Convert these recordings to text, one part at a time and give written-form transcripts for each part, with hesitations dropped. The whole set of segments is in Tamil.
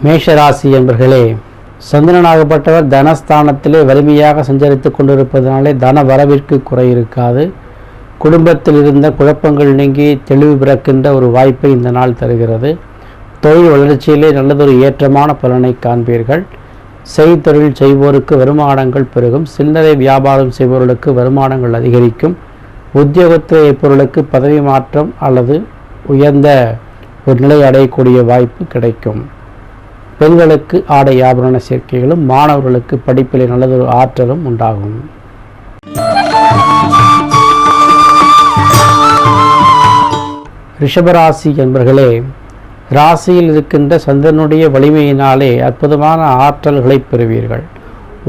மேஷராசி என்பர்களே, சந்திரனாகப்பட்டவர் தனஸ்தானத்திலே வலிமையாக சஞ்சரித்துக் கொண்டிருப்பதனாலே தன வரவிற்கு குறை இருக்காது. குடும்பத்தில் இருந்த குழப்பங்கள் நீங்கி தெளிவு பிறக்கின்ற ஒரு வாய்ப்பை இந்த நாள் தருகிறது. தொழில் வளர்ச்சியிலே நல்லதொரு ஏற்றமான பலனை காண்பீர்கள். செய்தொழில் செய்வோருக்கு வருமானங்கள் பெருகும். சில்லறை வியாபாரம் செய்பவர்களுக்கு வருமானங்கள் அதிகரிக்கும். உத்தியோகத்தில் இருப்பவர்களுக்கு பதவி மாற்றம் அல்லது உயர்ந்த ஒரு நிலை அடையக்கூடிய வாய்ப்பு கிடைக்கும். பெண்களுக்கு ஆடை ஆபரண சேர்க்கைகளும், மாணவர்களுக்கு படிப்பிலே நல்லதொரு ஆற்றலும் உண்டாகும். ரிஷபராசி என்பர்களே, ராசியில் இருக்கின்ற சந்திரனுடைய வலிமையினாலே அற்புதமான ஆற்றல்களை பெறுவீர்கள்.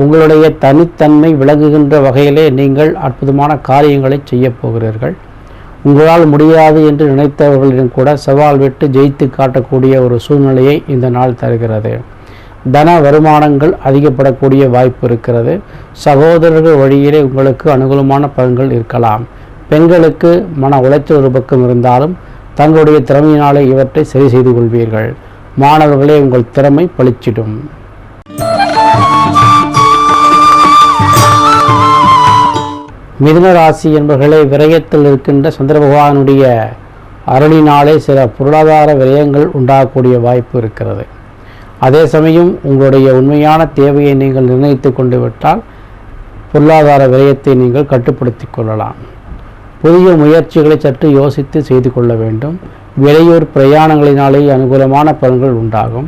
உங்களுடைய தனித்தன்மை விளங்குகின்ற வகையிலே நீங்கள் அற்புதமான காரியங்களை செய்ய போகிறீர்கள். உங்களால் முடியாது என்று நினைத்தவர்களிடம் கூட சவால் விட்டு ஜெயித்து காட்டக்கூடிய ஒரு சூழ்நிலையை இந்த நாள் தருகிறது. தன வருமானங்கள் அதிகப்படக்கூடிய வாய்ப்பு இருக்கிறது. சகோதரர்கள் வழியிலே உங்களுக்கு அனுகூலமான பலன்கள் இருக்கலாம். பெண்களுக்கு மன உளைச்சல் ஒரு பக்கம் இருந்தாலும் தங்களுடைய திறமையினாலே இவற்றை சரி செய்து கொள்வீர்கள். மாணவர்களே, உங்கள் திறமை பளிச்சிடும். மிதுன ராசி என்பவர்களே, விரயத்தில் இருக்கின்ற சந்திர பகவானுடைய அருளினாலே சில பொருளாதார விரயங்கள் உண்டாகக்கூடிய வாய்ப்பு இருக்கிறது. அதே சமயம் உங்களுடைய உண்மையான தேவையை நீங்கள் நிர்ணயித்து கொண்டு விட்டால் பொருளாதார விரயத்தை நீங்கள் கட்டுப்படுத்தி கொள்ளலாம். புதிய முயற்சிகளை சற்று யோசித்து செய்து கொள்ள வேண்டும். வெளியூர் பிரயாணங்களினாலே அனுகூலமான பலன்கள் உண்டாகும்.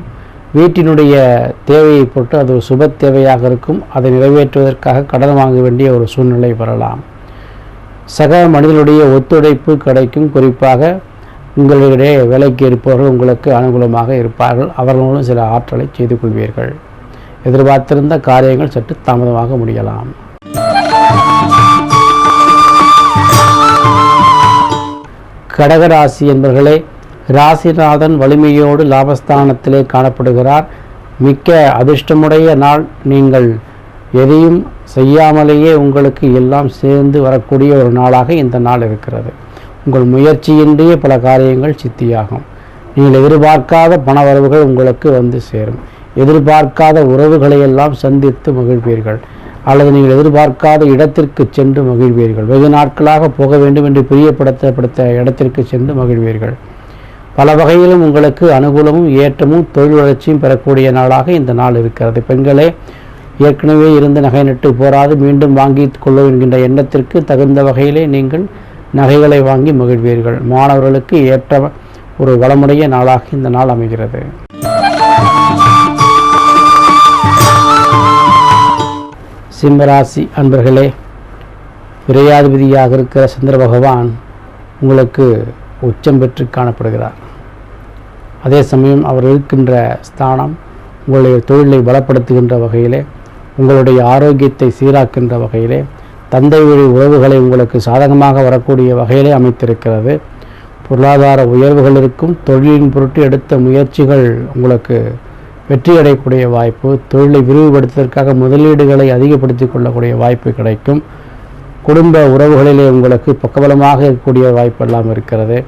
வீட்டினுடைய தேவையை பொறுத்து அது ஒரு சுப தேவையாக இருக்கும். அதை நிறைவேற்றுவதற்காக கடன் வாங்க வேண்டிய ஒரு சூழ்நிலை வரலாம். சக மனிதனுடைய ஒத்துழைப்பு கிடைக்கும். குறிப்பாக உங்களுடைய வேலைக்கு இருப்பவர்கள் உங்களுக்கு அனுகூலமாக இருப்பார்கள். அவர்களும் சில ஆற்றலை செய்து கொள்வீர்கள். எதிர்பார்த்திருந்த காரியங்கள் சற்று தாமதமாக முடியலாம். கடகராசி என்பவர்களே, ராசிநாதன் வலிமையோடு லாபஸ்தானத்திலே காணப்படுகிறார். மிக்க அதிர்ஷ்டமுடைய நாள். நீங்கள் எதையும் செய்யாமலேயே உங்களுக்கு எல்லாம் சேர்ந்து வரக்கூடிய ஒரு நாளாக இந்த நாள் இருக்கிறது. உங்கள் முயற்சியின்றிய பல காரியங்கள் சித்தியாகும். நீங்கள் எதிர்பார்க்காத பண வரவுகள் உங்களுக்கு வந்து சேரும். எதிர்பார்க்காத உறவுகளை எல்லாம் சந்தித்து மகிழ்வீர்கள். அல்லது நீங்கள் எதிர்பார்க்காத இடத்திற்கு சென்று மகிழ்வீர்கள். வெகு நாட்களாக போக வேண்டும் என்று பிரியப்படுத்தப்படுத்த இடத்திற்கு சென்று மகிழ்வீர்கள். பல வகையிலும் உங்களுக்கு அனுகூலமும் ஏற்றமும் தொழில் வளர்ச்சியும் பெறக்கூடிய நாளாக இந்த நாள் இருக்கிறது. பெண்களே, ஏற்கனவே இருந்த நகை நட்டு போராது மீண்டும் வாங்கி கொள்ள என்கின்ற எண்ணத்திற்கு தகுந்த வகையிலே நீங்கள் நகைகளை வாங்கி மகிழ்வீர்கள். மாணவர்களுக்கு ஏற்ற ஒரு வளமுடைய நாளாக இந்த நாள் அமைகிறது. சிம்மராசி அன்பர்களே, விரையாதிபதியாக இருக்கிற சந்திர பகவான் உங்களுக்கு உச்சம் பெற்று காணப்படுகிறார். அதே சமயம் அவர் இருக்கின்ற ஸ்தானம் உங்களுடைய தொழிலை பலப்படுத்துகின்ற வகையிலே, உங்களுடைய ஆரோக்கியத்தை சீராக்கின்ற வகையிலே, தந்தை வழி உறவுகளை உங்களுக்கு சாதகமாக வரக்கூடிய வகையிலே அமைத்திருக்கிறது. பொருளாதார உயர்வுகள் இருக்கும். தொழிலின் பொருட்டு எடுத்த முயற்சிகள் உங்களுக்கு வெற்றி அடையக்கூடிய வாய்ப்பு. தொழிலை விரிவுபடுத்துவதற்காக முதலீடுகளை அதிகப்படுத்தி கொள்ளக்கூடிய வாய்ப்பு கிடைக்கும். குடும்ப உறவுகளிலே உங்களுக்கு பக்கபலமாக இருக்கக்கூடிய வாய்ப்பு எல்லாம் இருக்கிறது.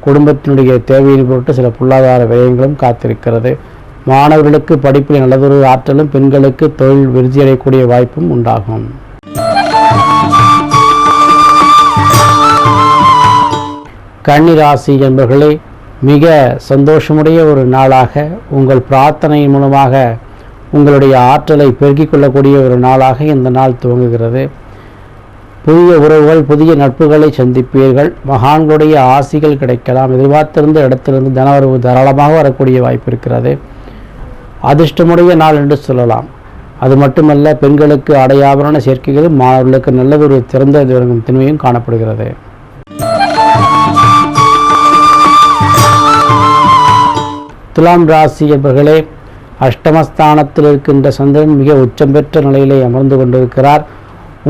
குடும்பத்தினுடைய தேவையின் பொருட்டு சில பொருளாதார விரயங்களும் காத்திருக்கிறது. மாணவர்களுக்கு படிப்பில் நல்லதொரு ஆற்றலும், பெண்களுக்கு தொழில் விருத்தி அடையக்கூடிய வாய்ப்பும் உண்டாகும். கன்னி ராசி என்பவர்களே, மிக சந்தோஷமுடைய ஒரு நாளாக, உங்கள் பிரார்த்தனையின் மூலமாக உங்களுடைய ஆற்றலை பெருக்கிக் கொள்ளக்கூடிய ஒரு நாளாக இந்த நாள் துவங்குகிறது. புதிய உறவுகள், புதிய நட்புகளை சந்திப்பீர்கள். மகான்களுடைய ஆசிகள் கிடைக்கலாம். எதிர்பார்த்திருந்த இடத்திலிருந்து தனவரவு தாராளமாக வரக்கூடிய வாய்ப்பு இருக்கிறது. அதிர்ஷ்டமுடைய நாள் என்று சொல்லலாம். அது மட்டுமல்ல, பெண்களுக்கு ஆடையாபரண சேர்க்கைகளும், மாணவர்களுக்கு நல்லதொரு திறந்த திண்மையும் காணப்படுகிறது. துலாம் ராசி என்பவர்களே, அஷ்டமஸ்தானத்தில் இருக்கின்ற சந்திரன் மிக உச்சம் பெற்ற நிலையிலே அமர்ந்து கொண்டிருக்கிறார்.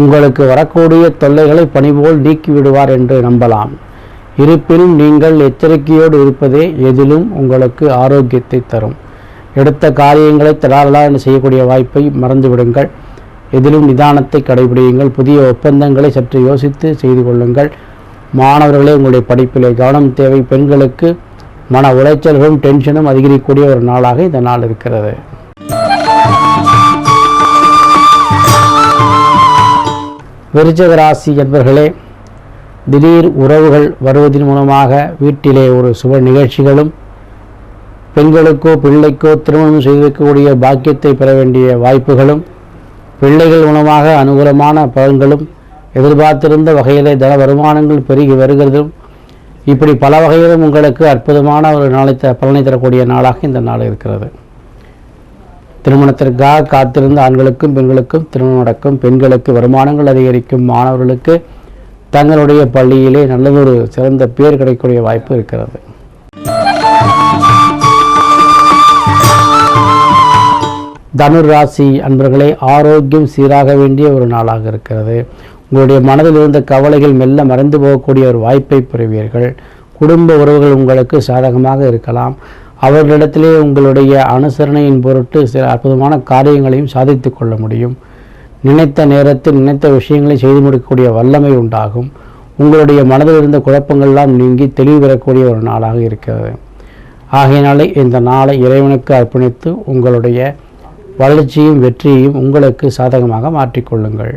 உங்களுக்கு வரக்கூடிய தொல்லைகளை பணிபோல் நீக்கிவிடுவார் என்று நம்பலாம். இருப்பினும் நீங்கள் எச்சரிக்கையோடு இருப்பதே எதிலும் உங்களுக்கு ஆரோக்கியத்தை தரும். எடுத்த காரியங்களை தடாலா என்று செய்யக்கூடிய வாய்ப்பை மறந்துவிடுங்கள். எதிலும் நிதானத்தை கடைபிடியுங்கள். புதிய ஒப்பந்தங்களை சற்று யோசித்து செய்து கொள்ளுங்கள். மாணவர்களே, உங்களுடைய படிப்பிலே கவனம் தேவை. பெண்களுக்கு மன உளைச்சல்களும் டென்ஷனும் அதிகரிக்கக்கூடிய ஒரு நாளாக இந்த நாள் இருக்கிறது. விருச்சிக ராசி என்பவர்களே, திடீர் உறவுகள் வருவதன் மூலமாக வீட்டிலே ஒரு சுப நிகழ்ச்சிகளும், பெண்களுக்கோ பிள்ளைக்கோ திருமணம் செய்து வைக்கக்கூடிய பாக்கியத்தை பெற வேண்டிய வாய்ப்புகளும், பிள்ளைகள் மூலமாக அனுகூலமான பலன்களும், எதிர்பார்த்திருந்த வகையிலே தன வருமானங்கள் பெருகி வருகிறதும், இப்படி பல வகையிலும் உங்களுக்கு அற்புதமான ஒரு பலனை தரக்கூடிய நாளாக இந்த நாள் இருக்கிறது. திருமணத்திற்காக காத்திருந்த ஆண்களுக்கும் பெண்களுக்கும் திருமணம் நடக்கும், பெண்களுக்கு வருமானங்கள் அதிகரிக்கும், மாணவர்களுக்கு தங்களுடைய பள்ளியிலே நல்லதொரு சிறந்த பேர் கிடைக்கக்கூடிய வாய்ப்பு இருக்கிறது. தனுர் ராசி அன்பர்களே, ஆரோக்கியம் சீராக வேண்டிய ஒரு நாளாக இருக்கிறது. உங்களுடைய மனதில் இருந்த கவலைகள் மெல்ல மறைந்து போகக்கூடிய ஒரு வாய்ப்பை பெறுவீர்கள். குடும்ப உறவுகள் உங்களுக்கு சாதகமாக இருக்கலாம். அவர்களிடத்திலே உங்களுடைய அனுசரணையின் பொருட்டு சில அற்புதமான காரியங்களையும் சாதித்து கொள்ள முடியும். நினைத்த நேரத்தில் நினைத்த விஷயங்களை செய்து முடிக்கக்கூடிய வல்லமை உண்டாகும். உங்களுடைய மனதில் இருந்த குழப்பங்கள்லாம் நீங்கி தெளிவு பெறக்கூடிய ஒரு நாளாக இருக்கிறது. ஆகையினாலே இந்த நாளை இறைவனுக்கு அர்ப்பணித்து உங்களுடைய வளர்ச்சியும் வெற்றியையும் உங்களுக்கு சாதகமாக மாற்றிக்கொள்ளுங்கள்.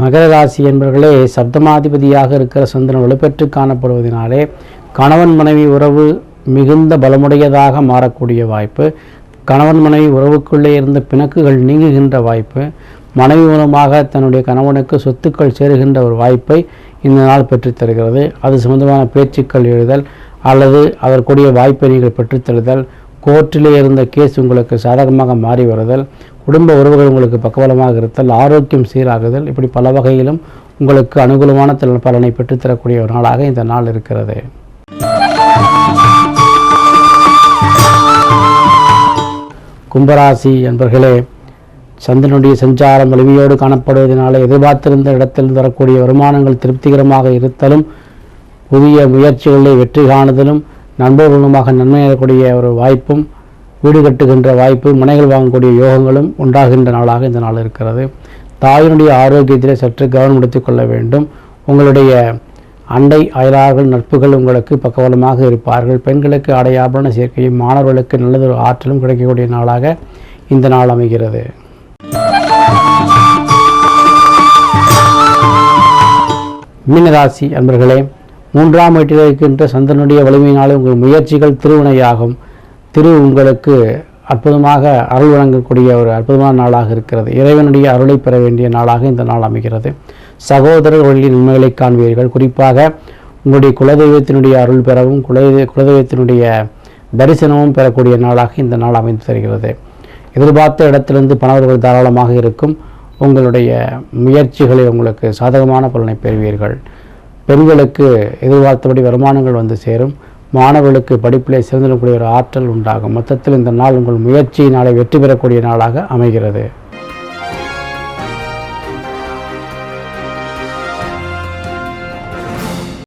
மகர ராசி என்பவர்களே, சப்தமாதிபதியாக இருக்கிற சந்திரன் வலுப்பெற்று காணப்படுவதனாலே கணவன் மனைவி உறவு மிகுந்த பலமுடையதாக மாறக்கூடிய வாய்ப்பு, கணவன் மனைவி உறவுக்குள்ளே இருந்த பிணக்குகள் நீங்குகின்ற வாய்ப்பு, மனைவி மூலமாக தன்னுடைய கணவனுக்கு சொத்துக்கள் சேருகின்ற ஒரு வாய்ப்பை இந்த நாள் பெற்றுத்தருகிறது. அது சம்பந்தமான பேச்சுக்கள் எழுதல் அல்லது அதற்குரிய வாய்ப்பை நீங்கள் பெற்றுத்தருதல், கோர்ட்டிலே இருந்த கேஸ் உங்களுக்கு சாதகமாக மாறி வருதல், குடும்ப உறவுகள் உங்களுக்கு பக்கபலமாக இருத்தல், ஆரோக்கியம் சீராகுதல், இப்படி பல வகையிலும் உங்களுக்கு அனுகூலமான பலனை பெற்றுத்தரக்கூடிய ஒரு நாளாக இந்த நாள் இருக்கிறது. கும்பராசி என்பர்களே, சந்திரனுடைய சஞ்சாரம் வலிமையோடு காணப்படுவதனால எதிர்பார்த்திருந்த இடத்தில் வரக்கூடிய வருமானங்கள் திருப்திகரமாக இருத்தலும், புதிய முயற்சிகளில் வெற்றி காணுதலும், நண்பர்கள் மூலமாக நன்மை அடையக்கூடிய ஒரு வாய்ப்பும், வீடு கட்டுகின்ற வாய்ப்பு, மனைகள் வாங்கக்கூடிய யோகங்களும் உண்டாகின்ற நாளாக இந்த நாள் இருக்கிறது. தாயினுடைய ஆரோக்கியத்திலே சற்று கவனம் எடுத்துக் கொள்ள வேண்டும். உங்களுடைய அண்டை அயலார்கள் நட்புகள் உங்களுக்கு பக்கபலமாக இருப்பார்கள். பெண்களுக்கு ஆடை ஆபரண சேர்க்கையும், மாணவர்களுக்கு நல்லதொரு ஆற்றலும் கிடைக்கக்கூடிய நாளாக இந்த நாள் அமைகிறது. மீனராசி அன்பர்களே, 3ஆம் வீட்டில் இருக்கின்ற சந்திரனுடைய வலிமையினாலே உங்கள் முயற்சிகள் திருவினையாகும். உங்களுக்கு அற்புதமாக அருள் வழங்கக்கூடிய ஒரு அற்புதமான நாளாக இருக்கிறது. இறைவனுடைய அருளை பெற வேண்டிய நாளாக இந்த நாள் அமைகிறது. சகோதரர் வழியில் நன்மைகளை காண்பீர்கள். குறிப்பாக உங்களுடைய குலதெய்வத்தினுடைய அருள் பெறவும் குலதெய்வத்தினுடைய தரிசனமும் பெறக்கூடிய நாளாக இந்த நாள் அமைந்து தருகிறது. எதிர்பார்த்த இடத்திலிருந்து பணவர்கள் தாராளமாக இருக்கும். உங்களுடைய முயற்சிகளை உங்களுக்கு சாதகமான பலனை பெறுவீர்கள். பெண்களுக்கு எதிர்பார்த்தபடி வருமானங்கள் வந்து சேரும். மாணவர்களுக்கு படிப்பிலே சிறந்திடக்கூடிய ஒரு ஆற்றல் உண்டாகும். மொத்தத்தில் இந்த நாள் உங்கள் முயற்சியினாலே வெற்றி பெறக்கூடிய நாளாக அமைகிறது.